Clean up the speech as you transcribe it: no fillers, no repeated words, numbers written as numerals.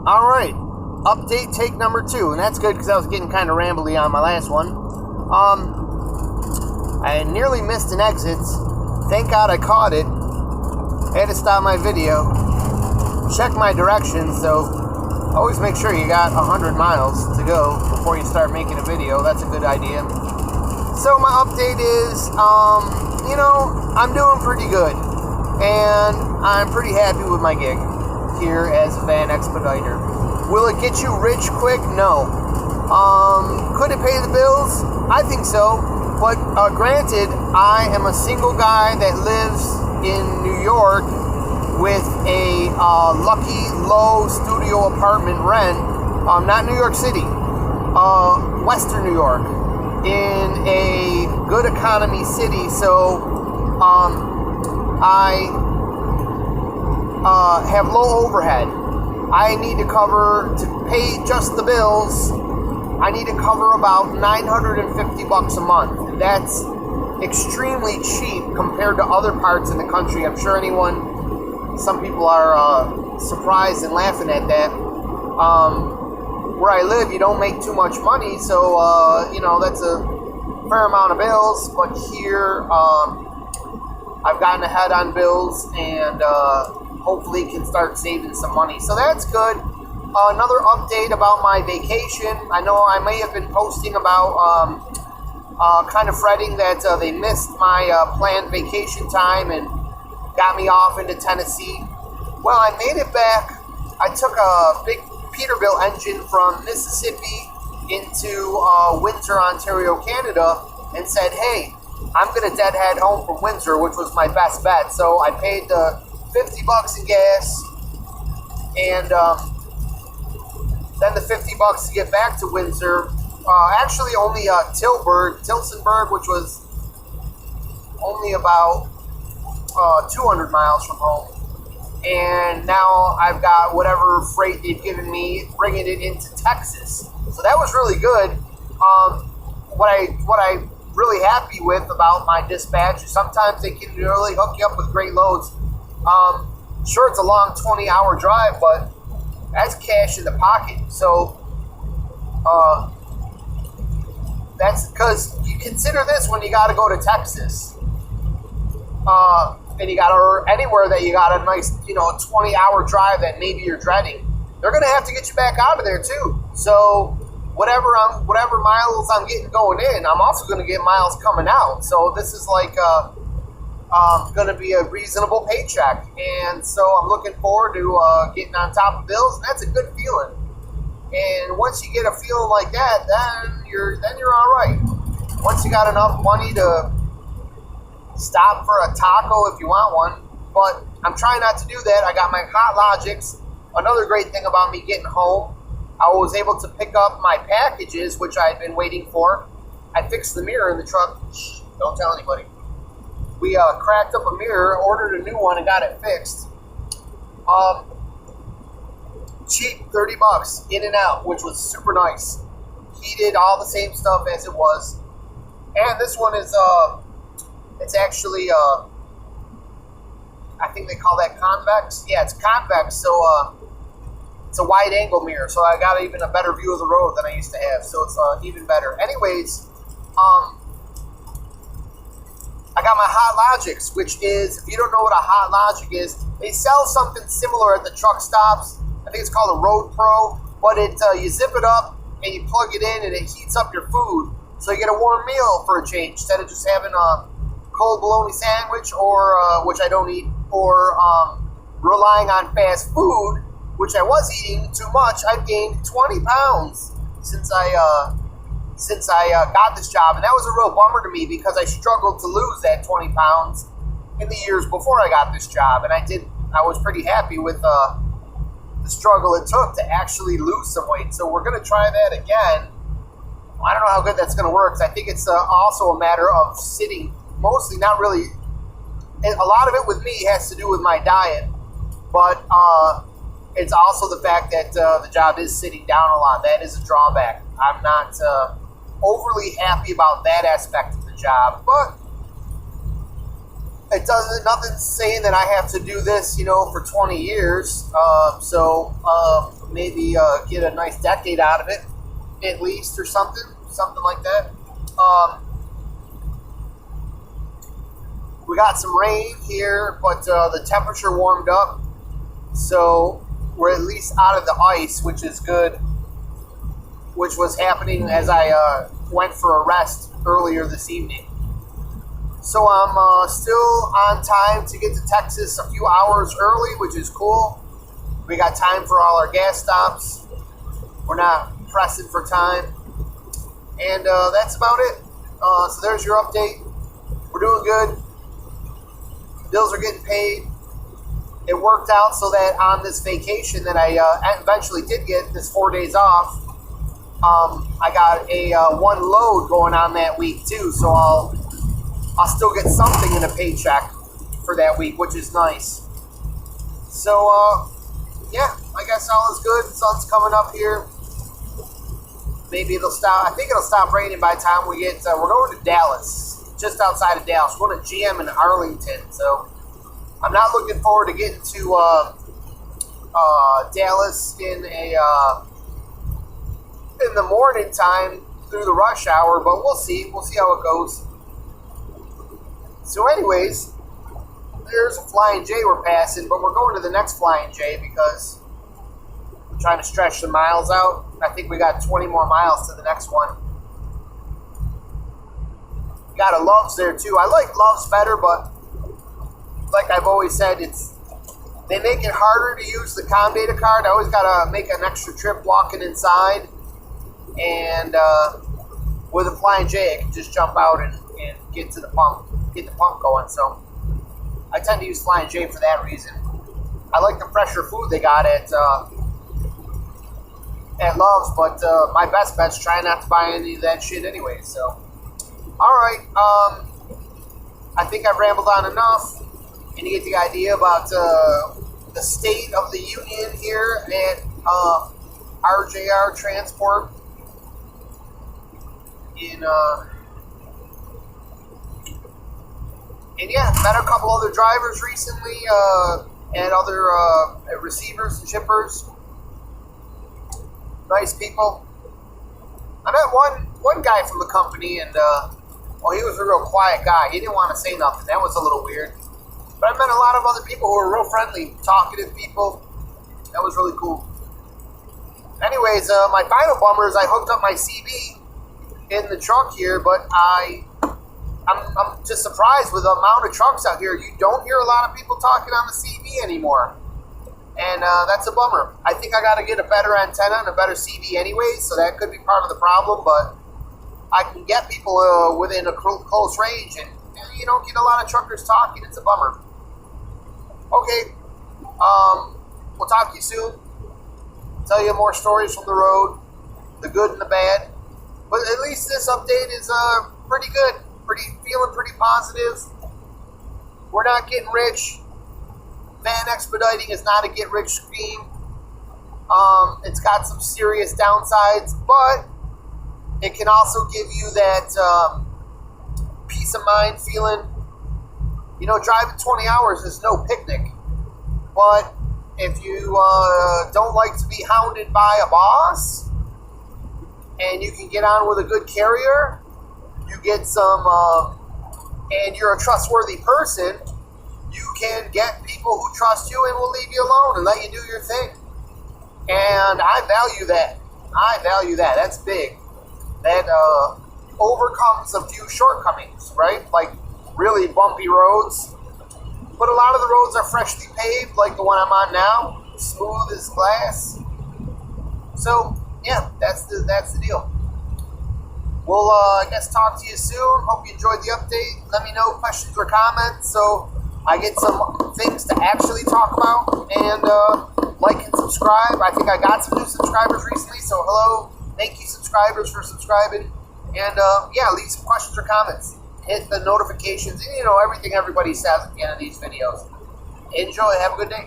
All right, update take number 2, and that's good because I was getting kind of rambly on my last one. I nearly missed an exit. Thank God I caught it. Had to stop my video, check my directions, so always make sure you got 100 miles to go before you start making a video. That's a good idea. So my update is, I'm doing pretty good, and I'm pretty happy with my gig here as a van expediter. Will it get you rich quick? No. Could it pay the bills? I think so. But granted, I am a single guy that lives in New York with a lucky low studio apartment rent. Not New York City, Western New York, in a good economy city. So I have low overhead. I need to pay just the bills. I need to cover about $950 a month. That's extremely cheap compared to other parts in the country. I'm sure some people are surprised and laughing at that. Where I live, you don't make too much money, so that's a fair amount of bills. But here, I've gotten ahead on bills and hopefully can start saving some money. So that's good. Another update about my vacation. I know I may have been posting about kind of fretting that they missed my planned vacation time and got me off into Tennessee. Well, I made it back. I took a big Peterbilt engine from Mississippi into Windsor, Ontario, Canada, and said, hey, I'm going to deadhead home from Windsor, which was my best bet. So I paid the $50 in gas, and then the $50 to get back to Windsor. Actually, only Tillsonburg, which was only about 200 miles from home. And now I've got whatever freight they've given me, bringing it into Texas. So that was really good. What I'm really happy with about my dispatch is sometimes they can really hook you up with great loads. Sure, it's a long 20-hour drive, but that's cash in the pocket. So that's because you consider this when you got to go to Texas. And you got to anywhere that you got a nice, 20-hour drive that maybe you're dreading. They're going to have to get you back out of there too. So whatever miles I'm getting going in, I'm also going to get miles coming out. So this is like going to be a reasonable paycheck, and so I'm looking forward to getting on top of bills, and that's a good feeling. And once you get a feeling like that, then you're all right. Once you got enough money to stop for a taco if you want one, but I'm trying not to do that. I got my Hot Logics. Another great thing about me getting home, I was able to pick up my packages, which I had been waiting for. I fixed the mirror in the truck. Shh, don't tell anybody. We cracked up a mirror, ordered a new one, and got it fixed. Cheap, $30, in and out, which was super nice. Heated, all the same stuff as it was. And this one is, it's actually, I think they call that convex. Yeah, it's convex, so it's a wide angle mirror, so I got even a better view of the road than I used to have, so it's even better. Anyways, I got my Hot Logics, which is, if you don't know what a Hot Logic is, they sell something similar at the truck stops. I think it's called a Road Pro, but you zip it up and you plug it in and it heats up your food, so you get a warm meal for a change instead of just having a cold bologna sandwich, or which I don't eat, or relying on fast food, which I was eating too much. I've gained 20 pounds since I got this job, and that was a real bummer to me because I struggled to lose that 20 pounds in the years before I got this job, and I was pretty happy with the struggle it took to actually lose some weight. So we're going to try that again. I don't know how good that's going to work, because I think it's also a matter of sitting, mostly, not really. A lot of it with me has to do with my diet, but it's also the fact that the job is sitting down a lot. That is a drawback. I'm not overly happy about that aspect of the job, but it doesn't, nothing's saying that I have to do this, for 20 years. So maybe get a nice decade out of it, at least, or something like that. We got some rain here, but the temperature warmed up, so we're at least out of the ice, which is good, which was happening as I went for a rest earlier this evening. So I'm still on time to get to Texas a few hours early, which is cool. We got time for all our gas stops. We're not pressing for time. And that's about it. So there's your update. We're doing good. Bills are getting paid. It worked out so that on this vacation that I eventually did get, this 4 days off, I got a one load going on that week too. So I'll still get something in a paycheck for that week, which is nice. So, yeah, I guess all is good. Sun's coming up here. Maybe it'll stop. I think it'll stop raining by the time we get, we're going to Dallas, just outside of Dallas. We're going to GM in Arlington. So I'm not looking forward to getting to Dallas in the morning time through the rush hour, but we'll see. We'll see how it goes. So anyways, there's a Flying J we're passing, but we're going to the next Flying J because we're trying to stretch the miles out. I think we got 20 more miles to the next one. Got a Love's there too. I like Love's better, but like I've always said, they make it harder to use the Comdata card. I always got to make an extra trip walking inside. And with a Flying J, I can just jump out and get to the pump. Get the pump going, so I tend to use Flying J for that reason. I like the fresher food they got at Love's, but my best bet's trying not to buy any of that shit anyway. So, all right, I think I've rambled on enough, and you get the idea about the state of the union here at RJR Transport in. And yeah, met a couple other drivers recently, and other receivers and shippers. Nice people. I met one guy from the company, and he was a real quiet guy. He didn't want to say nothing. That was a little weird. But I met a lot of other people who were real friendly, talkative people. That was really cool. Anyways, my final bummer is I hooked up my CB in the truck here, but I'm just surprised with the amount of trucks out here. You don't hear a lot of people talking on the CB anymore. And that's a bummer. I think I got to get a better antenna and a better CB anyway, so that could be part of the problem, but I can get people within a close range, and you don't get a lot of truckers talking. It's a bummer. Okay. We'll talk to you soon. Tell you more stories from the road, the good and the bad. But at least this update is pretty good. Feeling pretty positive. We're not getting rich. Van expediting is not a get-rich scheme. It's got some serious downsides, but it can also give you that peace of mind feeling. You know, driving 20 hours is no picnic. But if you don't like to be hounded by a boss, and you can get on with a good carrier, you get some, and you're a trustworthy person, you can get people who trust you and will leave you alone and let you do your thing. And I value that. That's big. That overcomes a few shortcomings, right? Like really bumpy roads. But a lot of the roads are freshly paved, like the one I'm on now, smooth as glass. So, yeah, that's the deal. We'll, I guess, talk to you soon. Hope you enjoyed the update. Let me know questions or comments so I get some things to actually talk about. And like and subscribe. I think I got some new subscribers recently, so hello. Thank you, subscribers, for subscribing. And, yeah, leave some questions or comments. Hit the notifications. And, you know, everything everybody says at the end of these videos. Enjoy. Have a good day.